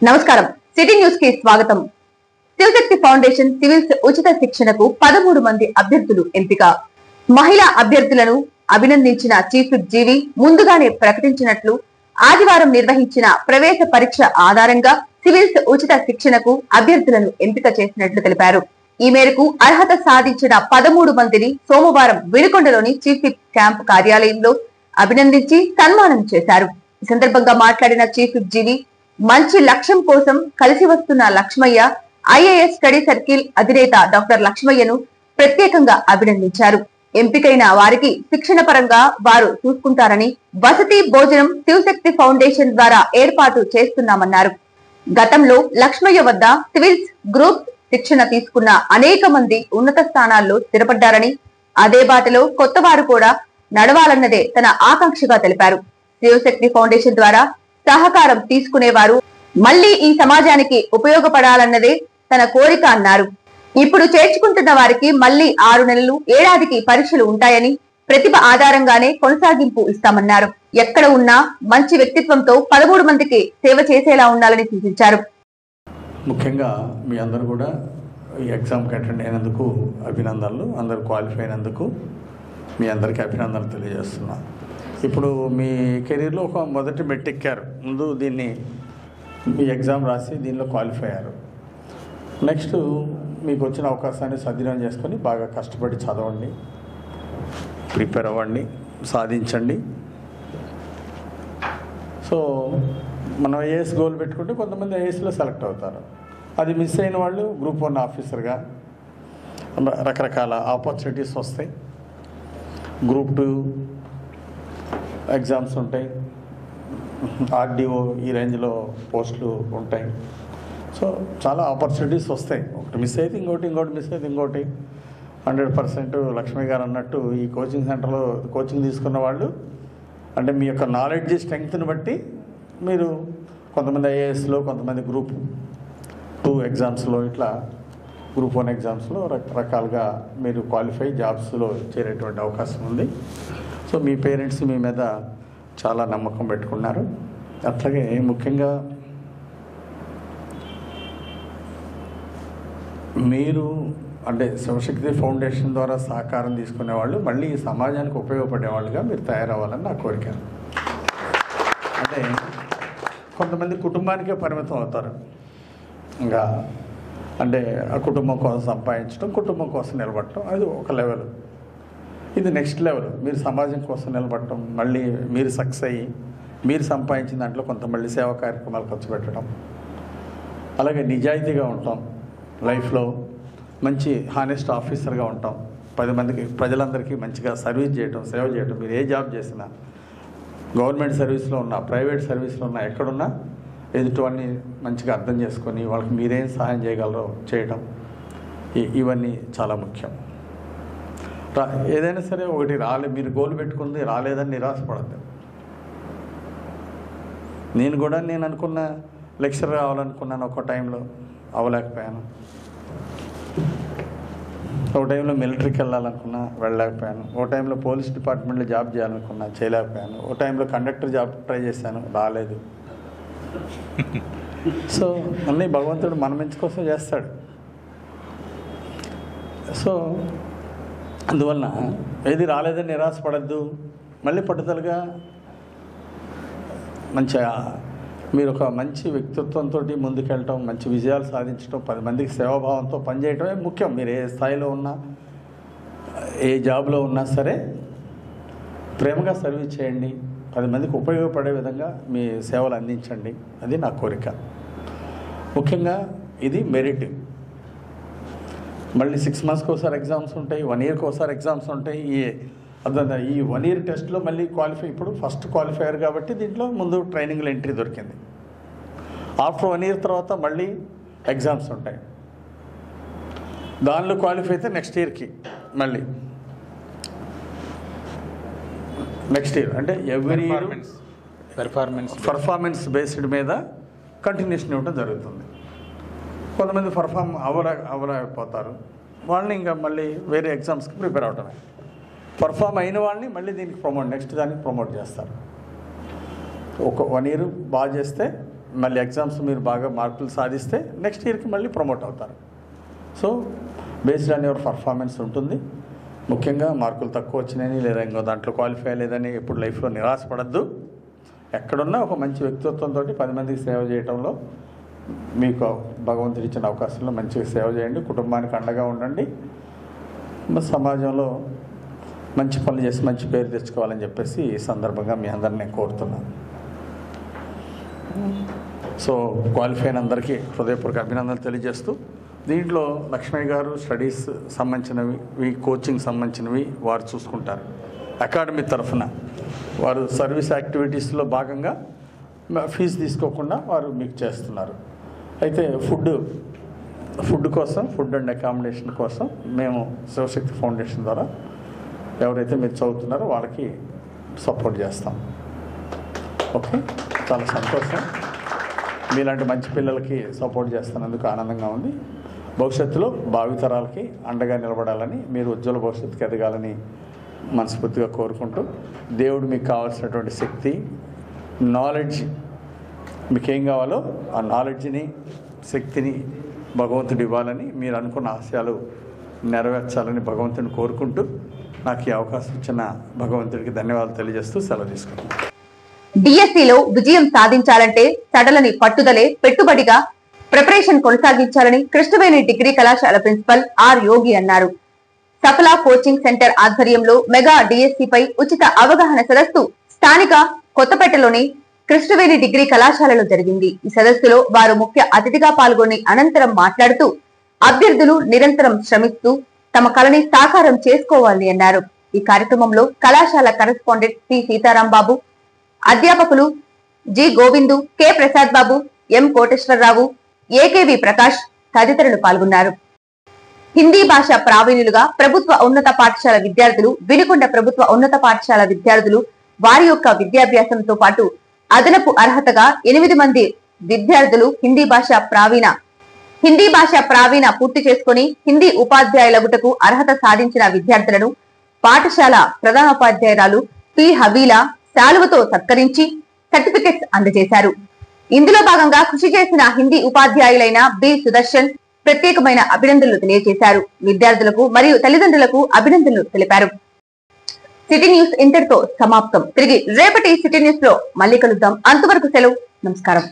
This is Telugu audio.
నమస్కారం సిటీ న్యూస్ కి స్వాగతం. శివశక్తి ఫౌండేషన్ సివిల్స్ ఉచిత శిక్షణకు 13 మంది అభ్యర్థులు ఎంపిక. మహిళా అభ్యర్థులను అభినందించిన చీఫ్ విప్ జీవి ముందుగానే ప్రకటించినట్లు ఆదివారం నిర్వహించిన ప్రవేశ పరీక్ష ఆధారంగా సివిల్స్ ఉచిత శిక్షణకు అభ్యర్థులను ఎంపిక చేసినట్లు తెలిపారు. ఈ మేరకు అర్హత సాధించిన 13 మందిని సోమవారం వినుకొండలోని చీఫ్ విప్ క్యాంప్ కార్యాలయంలో అభినందించి సన్మానం చేశారు. ఈ సందర్భంగా మాట్లాడిన చీఫ్ విప్ జీవి మంచి లక్ష్యం కోసం కలిసి వస్తున్న లక్ష్మయ్య, ఐఏఎస్ స్టడీ సర్కిల్ అధినేత డాక్టర్ లక్ష్మయ్యను ప్రత్యేకంగా అభినందించారు. ఎంపికైన వారికి శిక్షణ పరంగా వారు చూసుకుంటారని, వసతి భోజనం శివశక్తి ఫౌండేషన్ ద్వారా ఏర్పాటు చేస్తున్నామన్నారు. గతంలో లక్ష్మయ్య వద్ద సివిల్స్ గ్రూప్ శిక్షణ తీసుకున్న అనేక మంది ఉన్నత స్థానాల్లో స్థిరపడ్డారని, అదే బాటలో కొత్త వారు కూడా నడవాలన్నదే తన ఆకాంక్షగా తెలిపారు. శివశక్తి ఫౌండేషన్ ద్వారా సహకారం తీసుకునేవారు మళ్లీ ఈ సమాజానికి ఉపయోగపడాలన్నదే తన కోరిక అన్నారు. ఇప్పుడు చేర్చుకుంటున్న వారికి మళ్లీ 6 నెలలు, ఏడాదికి పరీక్షలు ఉంటాయని, ప్రతిభ ఆధారంగానే కొనసాగింపు ఇస్తామన్నారు. ఎక్కడ ఉన్నా మంచి వ్యక్తిత్వంతో 13 మందికి సేవ చేసేలా ఉండాలని సూచించారు. ముఖ్యంగా మీ అందరూ కూడా ఈ ఎగ్జామ్కి అటెండ్ అయినందుకు అభినందనలు. అందరూ క్వాలిఫై అయినందుకు మీ అందరికీ అభినందనలు తెలియజేస్తున్నా. ఇప్పుడు మీ కెరీర్లో ఒక మొదటి మెట్టు ఎక్కారు. ముందు దీన్ని మీ ఎగ్జామ్ రాసి దీనిలో క్వాలిఫై అయ్యారు. నెక్స్ట్ మీకు వచ్చిన అవకాశాన్ని సద్వినియోగం చేసుకొని బాగా కష్టపడి చదవండి, ప్రిపేర్ అవ్వండి, సాధించండి. సో మనం ఐఏఎస్ గోల్ పెట్టుకుంటే కొంతమంది ఐఏఎస్లో సెలెక్ట్ అవుతారు. అది మిస్ అయిన వాళ్ళు గ్రూప్ 1 ఆఫీసర్గా రకరకాల ఆపర్చునిటీస్ వస్తాయి. గ్రూప్ 2 ఎగ్జామ్స్ ఉంటాయి, ఆర్డీఓ ఈ రేంజ్లో పోస్టులు ఉంటాయి. సో చాలా ఆపర్చునిటీస్ వస్తాయి. ఒకటి మిస్ అయితే ఇంకోటి, మిస్ అయితే ఇంకోటి. 100% లక్ష్మీ గారు అన్నట్టు ఈ కోచింగ్ సెంటర్లో కోచింగ్ తీసుకున్న వాళ్ళు అంటే మీ యొక్క నాలెడ్జ్ స్ట్రెంగ్త్ని బట్టి మీరు కొంతమంది ఐఏఎస్లో, కొంతమంది గ్రూప్ 2 ఎగ్జామ్స్లో, ఇట్లా గ్రూప్ 1 ఎగ్జామ్స్లో రకరకాలుగా మీరు క్వాలిఫై జాబ్స్లో చేరేటువంటి అవకాశం ఉంది. సో మీ పేరెంట్స్ మీ మీద చాలా నమ్మకం పెట్టుకున్నారు. అట్లాగే ముఖ్యంగా మీరు అంటే శివశక్తి ఫౌండేషన్ ద్వారా సహకారం తీసుకునే వాళ్ళు మళ్ళీ ఈ సమాజానికి ఉపయోగపడేవాళ్ళుగా మీరు తయారవ్వాలని నా కోరిక. అంటే కొంతమంది కుటుంబానికే పరిమితం అవుతారు. ఇంకా అంటే ఆ కుటుంబం కోసం సంపాదించడం, కుటుంబం కోసం నిలబడటం, అది ఒక లెవెల్. ఇది నెక్స్ట్ లెవెల్. మీరు సమాజం కోసం నిలబడటం, మళ్ళీ మీరు సక్సెస్ అయ్యి మీరు సంపాదించిన దాంట్లో కొంత మళ్ళీ సేవా కార్యక్రమాలు ఖర్చు పెట్టడం, అలాగే నిజాయితీగా ఉంటాం, లైఫ్లో మంచి హానెస్ట్ ఆఫీసర్గా ఉంటాం, 10 మందికి ప్రజలందరికీ మంచిగా సర్వీస్ చేయటం, సేవ చేయటం. మీరు ఏ జాబ్ చేసినా, గవర్నమెంట్ సర్వీస్లో ఉన్నా, ప్రైవేట్ సర్వీస్లో ఉన్నా, ఎక్కడున్నా ఎదుటివన్నీ మంచిగా అర్థం చేసుకొని వాళ్ళకి మీరేం సహాయం చేయగలరో చేయటం, ఇవన్నీ చాలా ముఖ్యం. ఏదైనా సరే ఒకటి మీరు గోల్ పెట్టుకుంది రాలేదని నిరాశపడద్దు. నేను అనుకున్న లెక్చరర్ కావాలనుకున్నాను, ఒక టైంలో అవ్వలేకపోయాను. ఒక టైంలో మిలిటరీకి వెళ్ళాలనుకున్నా వెళ్ళలేకపోయాను. ఒక టైంలో పోలీస్ డిపార్ట్మెంట్లో జాబ్ చేయాలనుకున్నా చేయలేకపోయాను. ఒక టైంలో కండక్టర్ జాబ్ ట్రై చేశాను, రాలేదు. సో అన్నీ భగవంతుడు మన మంచి కోసం చేస్తాడు. సో అందువలన ఏది రాలేదని నిరాశపడద్దు. మళ్ళీ పట్టుదలగా మంచిగా మీరు ఒక మంచి వ్యక్తిత్వంతో ముందుకెళ్ళటం, మంచి విజయాలు సాధించడం, 10 మందికి సేవాభావంతో పనిచేయటమే ముఖ్యం. మీరు ఏ స్థాయిలో ఉన్నా, ఏ జాబ్లో ఉన్నా సరే ప్రేమగా సర్వీస్ చేయండి, 10 మందికి ఉపయోగపడే విధంగా మీ సేవలు అందించండి. అది నా కోరిక. ముఖ్యంగా ఇది మెరిట్. మళ్ళీ 6 మంత్స్కి ఒకసారి ఎగ్జామ్స్ ఉంటాయి, 1 ఇయర్కి ఒకసారి ఎగ్జామ్స్ ఉంటాయి. ఈ 1 ఇయర్ టెస్ట్లో మళ్ళీ క్వాలిఫై, ఇప్పుడు ఫస్ట్ క్వాలిఫైయర్ కాబట్టి దీంట్లో ముందు ట్రైనింగ్లో ఎంట్రీ దొరికింది. ఆఫ్టర్ 1 ఇయర్ తర్వాత మళ్ళీ ఎగ్జామ్స్ ఉంటాయి. దానిలో క్వాలిఫై అయితే నెక్స్ట్ ఇయర్కి మళ్ళీ నెక్స్ట్ ఇయర్ అంటే ఎవ్రీ ఇయర్ పర్ఫార్మెన్స్ బేస్డ్ మీద కంటిన్యూషన్ ఇవ్వడం జరుగుతుంది. కొంతమంది అవ్వలేకపోతారు, వాళ్ళని ఇంకా మళ్ళీ వేరే ఎగ్జామ్స్కి ప్రిపేర్ అవటమే. పర్ఫామ్ అయిన వాళ్ళని మళ్ళీ దీనికి నెక్స్ట్ దానికి ప్రమోట్ చేస్తారు. ఒక 1 ఇయర్ బాగా చేస్తే మళ్ళీ ఎగ్జామ్స్ మీరు బాగా మార్కులు సాధిస్తే నెక్స్ట్ ఇయర్కి మళ్ళీ ప్రమోట్ అవుతారు. So based on your performance ఉంటుంది. ముఖ్యంగా మార్కులు తక్కువ వచ్చినాయని లేదా ఇంకో దాంట్లో క్వాలిఫై అయ్యలేదని ఎప్పుడు లైఫ్లో నిరాశపడద్దు. ఎక్కడున్నా ఒక మంచి వ్యక్తిత్వంతో 10 మందికి సేవ చేయడంలో మీకు భగవంతుడు ఇచ్చిన అవకాశంలో మంచిగా సేవ చేయండి. కుటుంబానికి అండగా ఉండండి. సమాజంలో మంచి పనులు చేసి మంచి పేరు తెచ్చుకోవాలని చెప్పేసి ఈ సందర్భంగా మీ అందరిని నేను కోరుతున్నాను. సో క్వాలిఫై అయిన అందరికీ హృదయపూర్వక అభినందనలు తెలియజేస్తూ, దీంట్లో లక్ష్మయ్య గారు స్టడీస్ సంబంధించినవి, కోచింగ్ సంబంధించినవి వారు చూసుకుంటారు. అకాడమీ తరఫున వారు సర్వీస్ యాక్టివిటీస్లో భాగంగా ఫీజు తీసుకోకుండా వారు మీకు చేస్తున్నారు. అయితే ఫుడ్ కోసం, ఫుడ్ అండ్ అకామిడేషన్ కోసం మేము శివశక్తి ఫౌండేషన్ ద్వారా ఎవరైతే మీరు చదువుతున్నారో వాళ్ళకి సపోర్ట్ చేస్తాం. ఓకే, చాలా సంతోషం. మీలాంటి మంచి పిల్లలకి సపోర్ట్ చేస్తున్నందుకు ఆనందంగా ఉంది. భవిష్యత్తులో భావితరాలకి అండగా నిలబడాలని, మీరు ఉజ్వల భవిష్యత్తుకి ఎదగాలని మనస్ఫూర్తిగా కోరుకుంటూ, దేవుడు మీకు కావాల్సినటువంటి శక్తి, నాలెడ్జ్, మీకేం కావాలో ఆ నాలెడ్జ్ని, శక్తిని భగవంతుడు ఇవ్వాలని, మీరు అనుకున్న ఆశయాలు నెరవేర్చాలని భగవంతుడిని కోరుకుంటూ, నాకు ఈ అవకాశం ఇచ్చిన భగవంతుడికి ధన్యవాదాలు తెలియజేస్తూ సెలవు తీసుకుంటాను. డిఎస్సిలో విజయం సాధించాలంటే సడలని పట్టుదలే పెట్టుబడిగా ప్రిపరేషన్ కొనసాగించాలని కృష్ణవేణి డిగ్రీ కళాశాల ప్రిన్సిపల్ ఆర్ యోగి అన్నారు. సఫల కోచింగ్ సెంటర్ ఆధ్వర్యంలో మెగా డిఎస్సి పై ఉచిత అవగాహన సదస్సు స్థానిక కొత్తపేటలోని కృష్ణవేణి డిగ్రీ కళాశాలలో జరిగింది. ఈ సదస్సులో వారు ముఖ్య అతిథిగా పాల్గొని అనంతరం మాట్లాడుతూ, అభ్యర్థులు నిరంతరం శ్రమిస్తూ తమ కళని సాకారం చేసుకోవాలని అన్నారు. ఈ కార్యక్రమంలో కళాశాల కరెస్పాండెంట్ సి సీతారాం బాబు, అధ్యాపకులు జి గోవిందు, కె ప్రసాద్ బాబు, ఎం కోటేశ్వరరావు, ఏకేవి ప్రకాష్ తదితరులు పాల్గొన్నారు. హిందీ భాష ప్రావీణ్యులుగా ప్రభుత్వ ఉన్నత పాఠశాల విద్యార్థులు, వినుకొండ ప్రభుత్వ ఉన్నత పాఠశాల విద్యార్థులు వారి యొక్క విద్యాభ్యాసంతో పాటు అదనపు అర్హతగా 8 మంది విద్యార్థులు హిందీ భాష ప్రావీణ పూర్తి చేసుకుని హిందీ ఉపాధ్యాయులగుటకు అర్హత సాధించిన విద్యార్థులను పాఠశాల ప్రధానోపాధ్యాయురాలు పి హవీలా శాలువతో సత్కరించి సర్టిఫికెట్స్ అందజేశారు. ఇందులో భాగంగా కృషి చేసిన హిందీ ఉపాధ్యాయులైన బి సుదర్శన్ ప్రత్యేకమైన అభినందనలు తెలియజేశారు. విద్యార్థులకు మరియు తల్లిదండ్రులకు అభినందనలు తెలిపారు. సిటీ న్యూస్ ఇంతటితో సమాప్తం. తిరిగి రేపటి సిటీ న్యూస్ లో మళ్ళీ కలుద్దాం. అంతవరకు సెలవు. నమస్కారం.